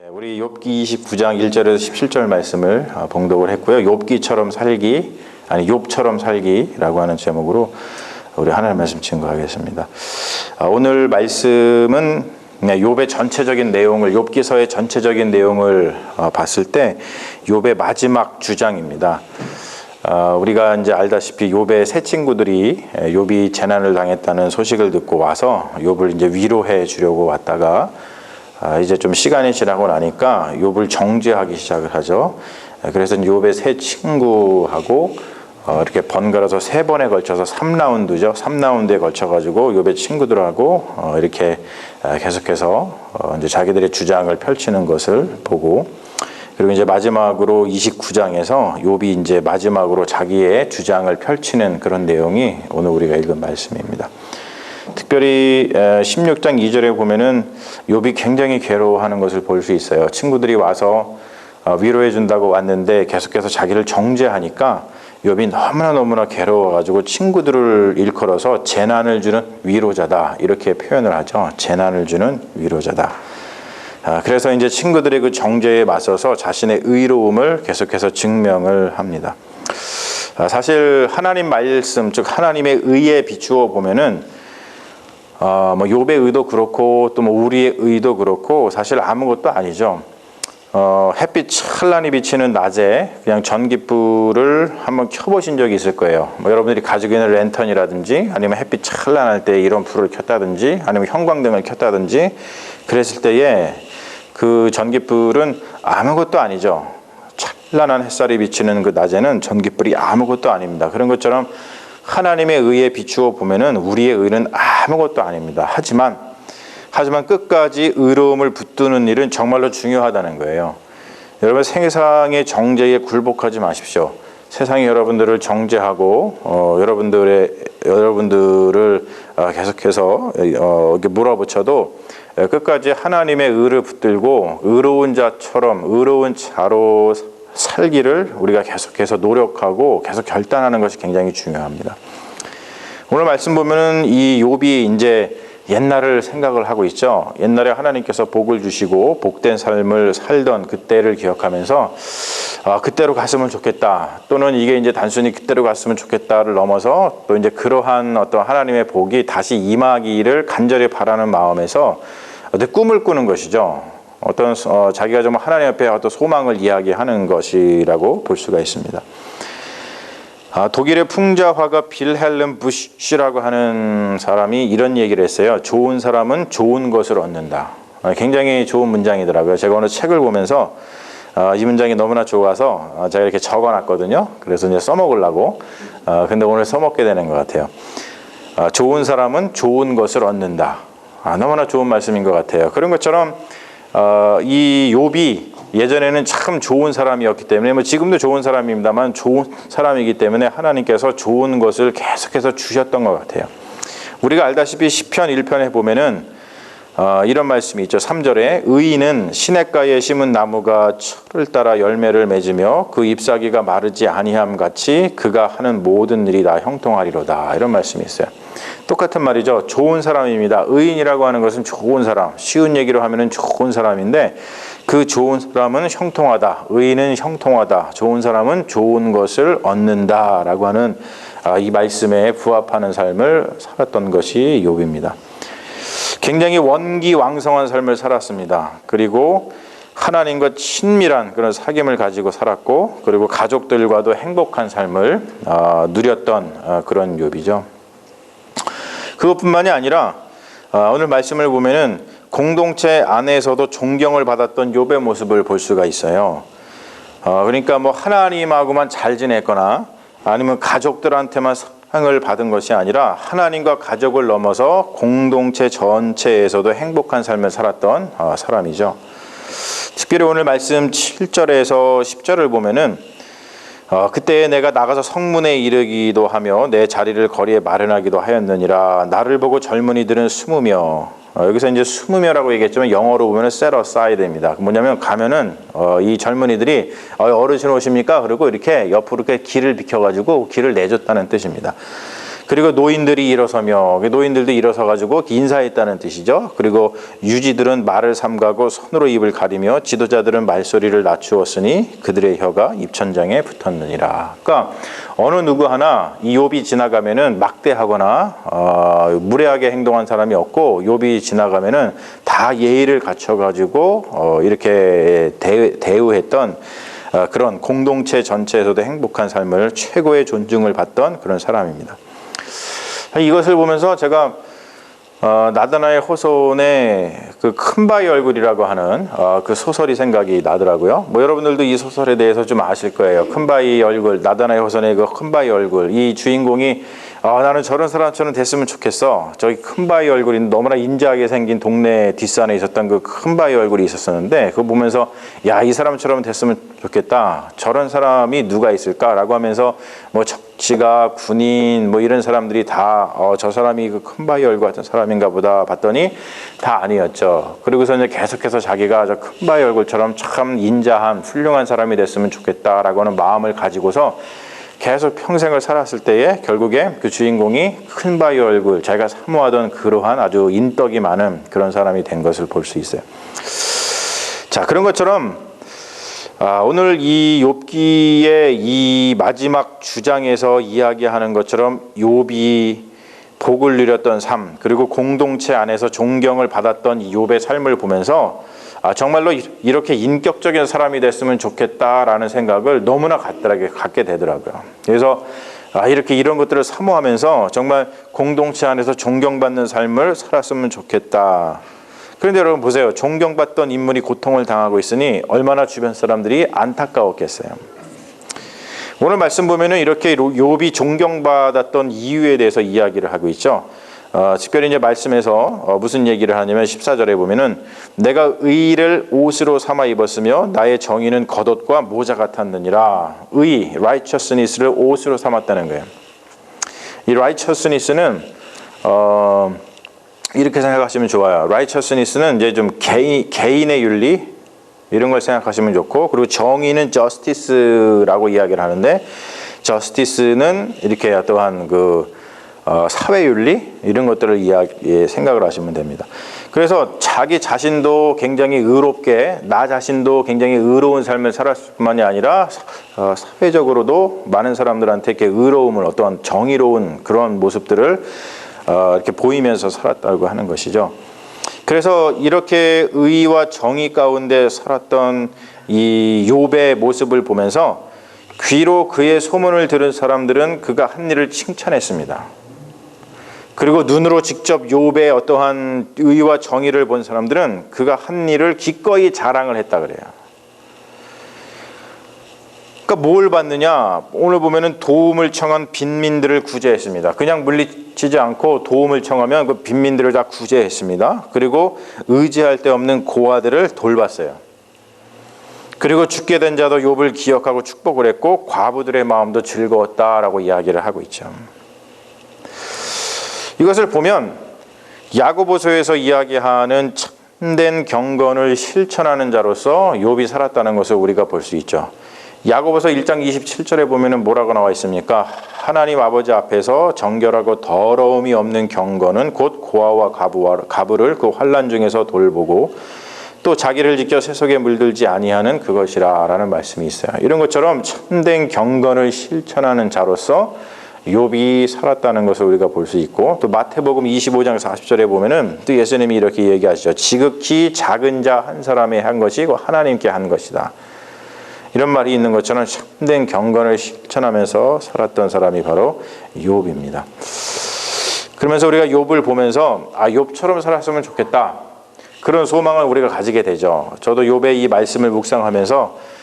우리 욥기 29장 1절에서 17절 말씀을 봉독을 했고요. 욥기처럼 살기, 아니 욥처럼 살기라고 하는 제목으로 우리 하나님 말씀 증거하겠습니다. 오늘 말씀은 욥의 전체적인 내용을, 욥기서의 전체적인 내용을 봤을 때 욥의 마지막 주장입니다. 우리가 이제 알다시피 욥의 세 친구들이 욥이 재난을 당했다는 소식을 듣고 와서 욥을 이제 위로해 주려고 왔다가 이제 좀 시간이 지나고 나니까 욥을 정죄하기 시작을 하죠. 그래서 욥의 세 친구하고 이렇게 번갈아서 세 번에 걸쳐서 3라운드죠. 3라운드에 걸쳐가지고 욥의 친구들하고 이렇게 계속해서 이제 자기들의 주장을 펼치는 것을 보고, 그리고 이제 마지막으로 29장에서 욥이 이제 마지막으로 자기의 주장을 펼치는 그런 내용이 오늘 우리가 읽은 말씀입니다. 특별히 16장 2절에 보면은 욥이 굉장히 괴로워하는 것을 볼 수 있어요. 친구들이 와서 위로해 준다고 왔는데 계속해서 자기를 정죄하니까 욥이 너무나 괴로워가지고 친구들을 일컬어서 재난을 주는 위로자다, 이렇게 표현을 하죠. 재난을 주는 위로자다. 그래서 이제 친구들의 그 정죄에 맞서서 자신의 의로움을 계속해서 증명을 합니다. 사실 하나님 말씀, 즉 하나님의 의에 비추어 보면은 뭐 욥의 의도 그렇고 또 뭐 우리의 의도 그렇고 사실 아무것도 아니죠. 햇빛 찬란히 비치는 낮에 그냥 전깃불을 한번 켜보신 적이 있을 거예요. 뭐 여러분들이 가지고 있는 랜턴이라든지 아니면 햇빛 찬란할 때 이런 불을 켰다든지 아니면 형광등을 켰다든지 그랬을 때에 그 전깃불은 아무것도 아니죠. 찬란한 햇살이 비치는 그 낮에는 전깃불이 아무것도 아닙니다. 그런 것처럼 하나님의 의에 비추어 보면은 우리의 의는 아무것도 아닙니다. 하지만 끝까지 의로움을 붙드는 일은 정말로 중요하다는 거예요. 여러분, 세상의 정죄에 굴복하지 마십시오. 세상이 여러분들을 정죄하고 여러분들을 계속해서 이렇게 몰아붙여도 끝까지 하나님의 의를 붙들고 의로운 자처럼 의로운 자로 살기를 우리가 계속해서 노력하고 계속 결단하는 것이 굉장히 중요합니다. 오늘 말씀 보면은 이 욥이 이제 옛날을 생각을 하고 있죠. 옛날에 하나님께서 복을 주시고 복된 삶을 살던 그때를 기억하면서 그때로 갔으면 좋겠다, 또는 이게 이제 단순히 그때로 갔으면 좋겠다를 넘어서 또 이제 그러한 어떤 하나님의 복이 다시 임하기를 간절히 바라는 마음에서 어떤 꿈을 꾸는 것이죠. 어떤 자기가 좀 하나님 앞에 어떤 소망을 이야기하는 것이라고 볼 수가 있습니다. 독일의 풍자화가 빌헬름 부시라고 하는 사람이 이런 얘기를 했어요. 좋은 사람은 좋은 것을 얻는다. 굉장히 좋은 문장이더라고요. 제가 오늘 책을 보면서 이 문장이 너무나 좋아서 제가 이렇게 적어놨거든요. 그래서 이제 써먹으려고. 근데 오늘 써먹게 되는 것 같아요. 좋은 사람은 좋은 것을 얻는다. 너무나 좋은 말씀인 것 같아요. 그런 것처럼 이 욥이 예전에는 참 좋은 사람이었기 때문에, 뭐 지금도 좋은 사람입니다만 좋은 사람이기 때문에 하나님께서 좋은 것을 계속해서 주셨던 것 같아요. 우리가 알다시피 시편 1편에 보면은 이런 말씀이 있죠. 3절에 의인은 시냇가에 심은 나무가 철을 따라 열매를 맺으며 그 잎사귀가 마르지 아니함 같이 그가 하는 모든 일이 다 형통하리로다, 이런 말씀이 있어요. 똑같은 말이죠. 좋은 사람입니다. 의인이라고 하는 것은 좋은 사람, 쉬운 얘기로 하면은 좋은 사람인데 그 좋은 사람은 형통하다, 의인은 형통하다, 좋은 사람은 좋은 것을 얻는다라고 하는 이 말씀에 부합하는 삶을 살았던 것이 욥입니다. 굉장히 원기왕성한 삶을 살았습니다. 그리고 하나님과 친밀한 그런 사귐을 가지고 살았고, 그리고 가족들과도 행복한 삶을 누렸던 그런 욥이죠. 그것뿐만이 아니라 오늘 말씀을 보면은 공동체 안에서도 존경을 받았던 욥의 모습을 볼 수가 있어요. 그러니까 뭐 하나님하고만 잘 지냈거나 아니면 가족들한테만 사랑을 받은 것이 아니라 하나님과 가족을 넘어서 공동체 전체에서도 행복한 삶을 살았던 사람이죠. 특별히 오늘 말씀 7절에서 10절을 보면은 그때 내가 나가서 성문에 이르기도 하며 내 자리를 거리에 마련하기도 하였느니라. 나를 보고 젊은이들은 숨으며, 여기서 이제 숨으며라고 얘기했지만 영어로 보면은 set aside입니다. 뭐냐면 가면은 이 젊은이들이 어르신 오십니까? 그리고 이렇게 옆으로 이렇게 길을 비켜가지고 길을 내줬다는 뜻입니다. 그리고 노인들이 일어서며, 노인들도 일어서가지고 인사했다는 뜻이죠. 그리고 유지들은 말을 삼가고 손으로 입을 가리며 지도자들은 말소리를 낮추었으니 그들의 혀가 입천장에 붙었느니라. 그러니까 어느 누구 하나 이 욥이 지나가면은 막대하거나 무례하게 행동한 사람이 없고, 욥이 지나가면은 다 예의를 갖춰가지고 이렇게 대우했던 그런 공동체 전체에서도 행복한 삶을, 최고의 존중을 받던 그런 사람입니다. 이것을 보면서 제가 나다나엘 호손의 그 큰바위 얼굴이라고 하는 그 소설이 생각이 나더라고요. 뭐 여러분들도 이 소설에 대해서 좀 아실 거예요. 큰바위 얼굴, 나다나엘 호손의 그 큰바위 얼굴. 이 주인공이 나는 저런 사람처럼 됐으면 좋겠어. 저기 큰바위 얼굴이 너무나 인자하게 생긴 동네 뒷산에 있었던 그 큰바위 얼굴이 있었었는데, 그거 보면서 야, 이 사람처럼 됐으면 좋겠다. 저런 사람이 누가 있을까라고 하면서 뭐 적시가, 군인, 뭐 이런 사람들이 다 저 사람이 그 큰바위 얼굴 같은 사람인가 보다 봤더니 다 아니었죠. 그리고서 이제 계속해서 자기가 저 큰바위 얼굴처럼 참 인자한 훌륭한 사람이 됐으면 좋겠다라고 하는 마음을 가지고서 계속 평생을 살았을 때에 결국에 그 주인공이 큰바위 얼굴, 자기가 사모하던 그러한 아주 인덕이 많은 그런 사람이 된 것을 볼 수 있어요. 자, 그런 것처럼 오늘 이 욥기의 이 마지막 주장에서 이야기하는 것처럼 욥이 복을 누렸던 삶, 그리고 공동체 안에서 존경을 받았던 이 욥의 삶을 보면서 정말로 이렇게 인격적인 사람이 됐으면 좋겠다라는 생각을 너무나 갖게 되더라고요. 그래서 이렇게 이런 것들을 사모하면서 정말 공동체 안에서 존경받는 삶을 살았으면 좋겠다. 그런데 여러분 보세요. 존경받던 인물이 고통을 당하고 있으니 얼마나 주변 사람들이 안타까웠겠어요. 오늘 말씀 보면은 이렇게 욥이 존경받았던 이유에 대해서 이야기를 하고 있죠. 특별히 이제 말씀에서 무슨 얘기를 하냐면 14절에 보면은 내가 의를 옷으로 삼아 입었으며 나의 정의는 겉옷과 모자 같았느니라. 의, righteousness를 옷으로 삼았다는 거예요. 이 righteousness는 이렇게 생각하시면 좋아요. righteousness는 이제 좀 개인의 윤리 이런 걸 생각하시면 좋고, 그리고 정의는 justice라고 이야기를 하는데, justice는 이렇게 또한 그 사회윤리 이런 것들을 생각을 하시면 됩니다. 그래서 자기 자신도 굉장히 의롭게, 나 자신도 굉장히 의로운 삶을 살았을 뿐만이 아니라 사회적으로도 많은 사람들한테 이렇게 의로움을, 어떠한 정의로운 그런 모습들을 이렇게 보이면서 살았다고 하는 것이죠. 그래서 이렇게 의와 정의 가운데 살았던 이 욥의 모습을 보면서 귀로 그의 소문을 들은 사람들은 그가 한 일을 칭찬했습니다. 그리고 눈으로 직접 욥의 어떠한 의와 정의를 본 사람들은 그가 한 일을 기꺼이 자랑을 했다 그래요. 그러니까 뭘 받느냐? 오늘 보면은 도움을 청한 빈민들을 구제했습니다. 그냥 물리치지 않고 도움을 청하면 그 빈민들을 다 구제했습니다. 그리고 의지할 데 없는 고아들을 돌봤어요. 그리고 죽게 된 자도 욥을 기억하고 축복을 했고 과부들의 마음도 즐거웠다라고 이야기를 하고 있죠. 이것을 보면 야고보서에서 이야기하는 참된 경건을 실천하는 자로서 욥이 살았다는 것을 우리가 볼 수 있죠. 야고보서 1장 27절에 보면은 뭐라고 나와 있습니까? 하나님 아버지 앞에서 정결하고 더러움이 없는 경건은 곧 고아와 가부를 그 환난 중에서 돌보고 또 자기를 지켜 세속에 물들지 아니하는 그것이라 라는 말씀이 있어요. 이런 것처럼 참된 경건을 실천하는 자로서 욥이 살았다는 것을 우리가 볼 수 있고, 또 마태복음 25장 40절에 보면은 또 예수님이 이렇게 얘기하시죠. 지극히 작은 자 한 사람이 한 것이 하나님께 한 것이다. 이런 말이 있는 것처럼 참된 경건을 실천하면서 살았던 사람이 바로 욥입니다. 그러면서 우리가 욥을 보면서 욥처럼 살았으면 좋겠다. 그런 소망을 우리가 가지게 되죠. 저도 욥의 이 말씀을 묵상하면서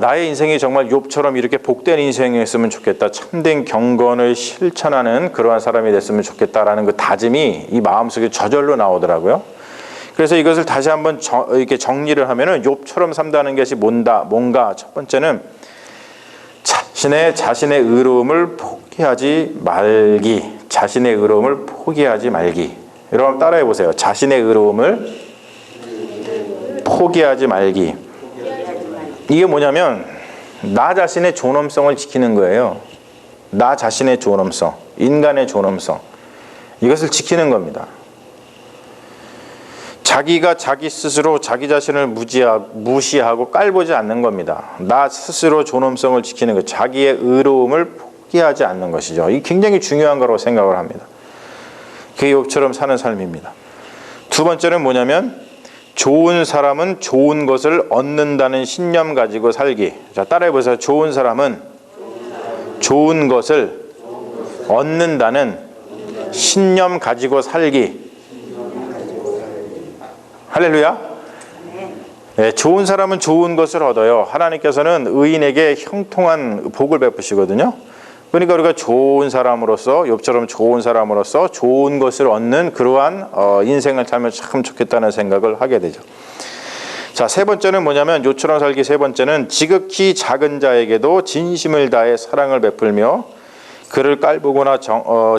나의 인생이 정말 욥처럼 이렇이 복된 인생이었으면 좋겠다. 참된 경건을 실천하는 그러한 사람이 됐으면 좋겠다라는 그 다짐이 이 마음속에 저절로 나오더라고요. 그래서 이것을 다시 한번 이렇게 정리를 하면은 욥처럼 산다는 것이 뭔가 첫 번째는 자신의 의로움을 포기하지 말기. 자신의 의로움을 포기하지 말기. 여러분 따라해 보세요. 자신의 의로움을 포기하지 말기. 이게 뭐냐면 나 자신의 존엄성을 지키는 거예요. 나 자신의 존엄성. 인간의 존엄성, 이것을 지키는 겁니다. 자기가 자기 스스로 자기 자신을 무시하고 깔보지 않는 겁니다. 나 스스로 존엄성을 지키는 것, 자기의 의로움을 포기하지 않는 것이죠. 이게 굉장히 중요한 거라고 생각을 합니다. 그게 욥처럼 사는 삶입니다. 두 번째는 뭐냐면 좋은 사람은 좋은 것을 얻는다는 신념 가지고 살기. 자, 따라해보세요. 좋은 사람은 좋은 것을 얻는다는 신념 가지고 살기. 할렐루야. 네, 좋은 사람은 좋은 것을 얻어요. 하나님께서는 의인에게 형통한 복을 베푸시거든요. 그러니까 우리가 좋은 사람으로서, 욥처럼 좋은 사람으로서 좋은 것을 얻는 그러한 인생을 살면 참 좋겠다는 생각을 하게 되죠. 자, 세 번째는 뭐냐면 욥처럼 살기 세 번째는 지극히 작은 자에게도 진심을 다해 사랑을 베풀며 그를 깔보거나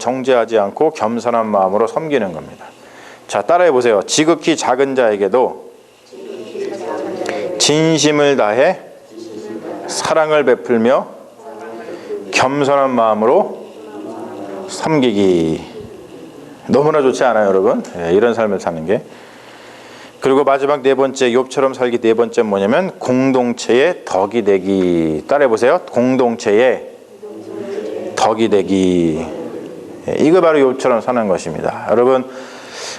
정죄하지 않고 겸손한 마음으로 섬기는 겁니다. 자, 따라해 보세요. 지극히 작은 자에게도 진심을 다해 사랑을 베풀며 겸손한 마음으로 섬기기. 너무나 좋지 않아요, 여러분? 네, 이런 삶을 사는 게. 그리고 마지막 네 번째, 욥처럼 살기 네 번째는 뭐냐면 공동체의 덕이 되기. 따라해 보세요. 공동체의 덕이 되기. 이거 바로 욥처럼 사는 것입니다. 여러분,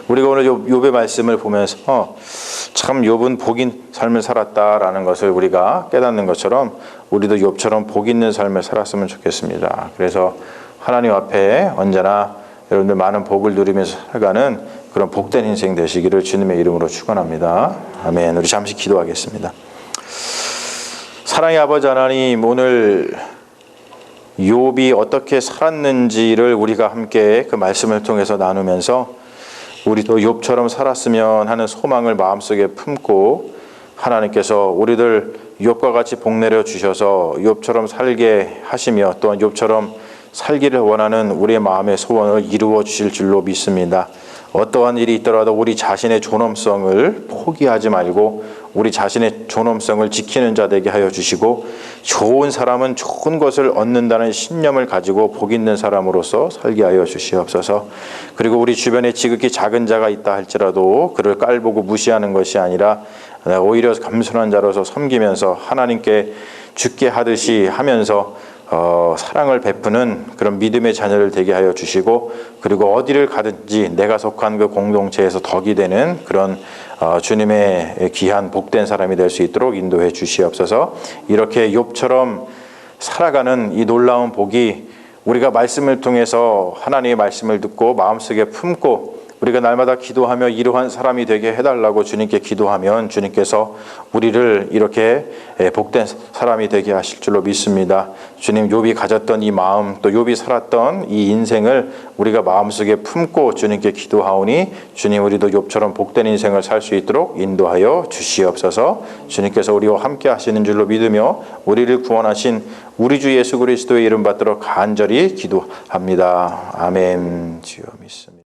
우리가 오늘 욥의 말씀을 보면서 참 욥은 복 있는 삶을 살았다라는 것을 우리가 깨닫는 것처럼 우리도 욥처럼 복 있는 삶을 살았으면 좋겠습니다. 그래서 하나님 앞에 언제나 여러분들 많은 복을 누리면서 살아가는 그런 복된 인생 되시기를 주님의 이름으로 축원합니다. 아멘. 우리 잠시 기도하겠습니다. 사랑의 아버지 하나님, 오늘 욥이 어떻게 살았는지를 우리가 함께 그 말씀을 통해서 나누면서 우리도 욥처럼 살았으면 하는 소망을 마음속에 품고 하나님께서 우리들 욥과 같이 복내려 주셔서 욥처럼 살게 하시며 또한 욥처럼 살기를 원하는 우리의 마음의 소원을 이루어 주실 줄로 믿습니다. 어떠한 일이 있더라도 우리 자신의 존엄성을 포기하지 말고 우리 자신의 존엄성을 지키는 자 되게 하여 주시고 좋은 사람은 좋은 것을 얻는다는 신념을 가지고 복 있는 사람으로서 살게 하여 주시옵소서. 그리고 우리 주변에 지극히 작은 자가 있다 할지라도 그를 깔보고 무시하는 것이 아니라 오히려 겸손한 자로서 섬기면서 하나님께 죽게 하듯이 하면서 사랑을 베푸는 그런 믿음의 자녀를 되게 하여 주시고 그리고 어디를 가든지 내가 속한 그 공동체에서 덕이 되는 그런 주님의 귀한 복된 사람이 될 수 있도록 인도해 주시옵소서. 이렇게 욥처럼 살아가는 이 놀라운 복이 우리가 말씀을 통해서 하나님의 말씀을 듣고 마음속에 품고 우리가 날마다 기도하며 이러한 사람이 되게 해달라고 주님께 기도하면 주님께서 우리를 이렇게 복된 사람이 되게 하실 줄로 믿습니다. 주님, 욥이 가졌던 이 마음 또 욥이 살았던 이 인생을 우리가 마음속에 품고 주님께 기도하오니 주님, 우리도 욥처럼 복된 인생을 살 수 있도록 인도하여 주시옵소서. 주님께서 우리와 함께 하시는 줄로 믿으며 우리를 구원하신 우리 주 예수 그리스도의 이름 받들어 간절히 기도합니다. 아멘. 주여 믿습니다.